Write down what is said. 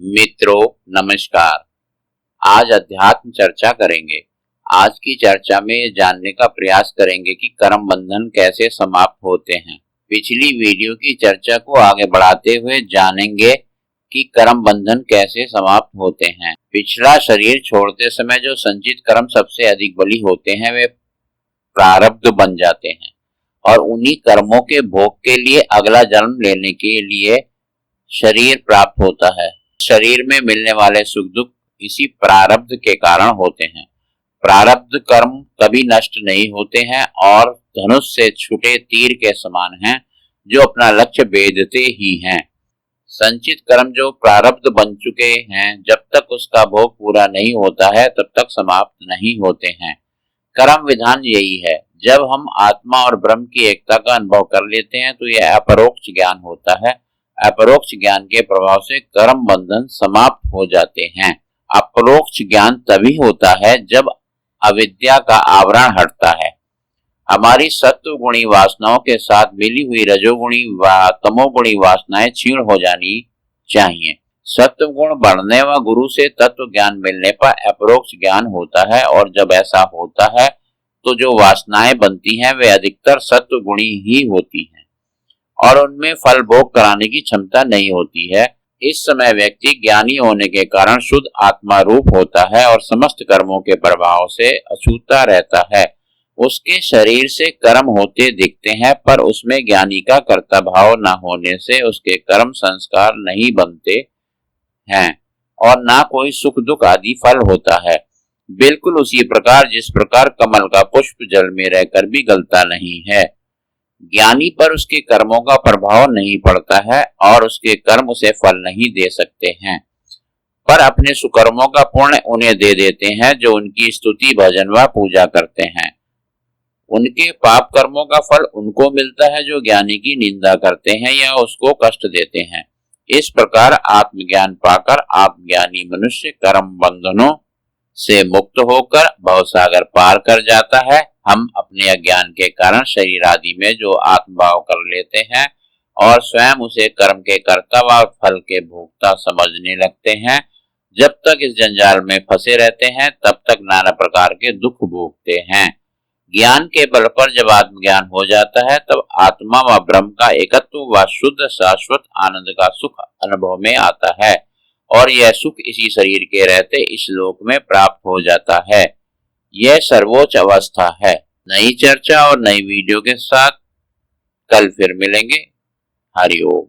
मित्रों नमस्कार। आज अध्यात्म चर्चा करेंगे। आज की चर्चा में ये जानने का प्रयास करेंगे कि कर्म बंधन कैसे समाप्त होते हैं। पिछली वीडियो की चर्चा को आगे बढ़ाते हुए जानेंगे कि कर्म बंधन कैसे समाप्त होते हैं। पिछला शरीर छोड़ते समय जो संचित कर्म सबसे अधिक बली होते हैं वे प्रारब्ध बन जाते हैं और उन्हीं कर्मों के भोग के लिए अगला जन्म लेने के लिए शरीर प्राप्त होता है। शरीर में मिलने वाले सुख दुख इसी प्रारब्ध के कारण होते हैं। प्रारब्ध कर्म कभी नष्ट नहीं होते हैं और धनुष से छूटे तीर के समान हैं जो अपना लक्ष्य भेदते ही हैं। संचित कर्म जो प्रारब्ध बन चुके हैं जब तक उसका भोग पूरा नहीं होता है तब तक समाप्त नहीं होते हैं। कर्म विधान यही है। जब हम आत्मा और ब्रह्म की एकता का अनुभव कर लेते हैं तो यह अपरोक्ष ज्ञान होता है। अपरोक्ष ज्ञान के प्रभाव से कर्म बंधन समाप्त हो जाते हैं। अपरोक्ष ज्ञान तभी होता है जब अविद्या का आवरण हटता है। हमारी सत्व गुणी वासनाओं के साथ मिली हुई रजोगुणी व तमोगुणी वासनाएं क्षीण हो जानी चाहिए। सत्व गुण बढ़ने व गुरु से तत्व ज्ञान मिलने पर अपरोक्ष ज्ञान होता है और जब ऐसा होता है तो जो वासनाएं बनती हैं वे अधिकतर सत्व गुणी ही होती हैं और उनमें फल भोग कराने की क्षमता नहीं होती है। इस समय व्यक्ति ज्ञानी होने के कारण शुद्ध आत्मा रूप होता है और समस्त कर्मों के प्रभाव से अछूता रहता है। उसके शरीर से कर्म होते दिखते हैं पर उसमें ज्ञानी का कर्ता भाव न होने से उसके कर्म संस्कार नहीं बनते हैं और ना कोई सुख दुख आदि फल होता है। बिल्कुल उसी प्रकार जिस प्रकार कमल का पुष्प जल में रहकर भी गलता नहीं है, ज्ञानी पर उसके कर्मों का प्रभाव नहीं पड़ता है और उसके कर्म उसे फल नहीं दे सकते हैं, पर अपने सुकर्मों का पुण्य उन्हें दे देते हैं जो उनकी स्तुति भजन व पूजा करते हैं। उनके पाप कर्मों का फल उनको मिलता है जो ज्ञानी की निंदा करते हैं या उसको कष्ट देते हैं। इस प्रकार आत्मज्ञान पाकर आत्मज्ञानी मनुष्य कर्म बंधनों से मुक्त होकर भवसागर पार कर जाता है। हम अपने अज्ञान के कारण शरीर आदि में जो आत्मभाव कर लेते हैं और स्वयं उसे कर्म के कर्ता व फल के भोक्ता समझने लगते हैं। जब तक इस जंजाल में फंसे रहते हैं तब तक नाना प्रकार के दुख भोगते हैं। ज्ञान के बल पर जब आत्मज्ञान हो जाता है तब आत्मा व ब्रह्म का एकत्व व शुद्ध शाश्वत आनंद का सुख अनुभव में आता है और यह सुख इसी शरीर के रहते इस लोक में प्राप्त हो जाता है। यह सर्वोच्च अवस्था है। नई चर्चा और नई वीडियो के साथ कल फिर मिलेंगे। हरि ओम।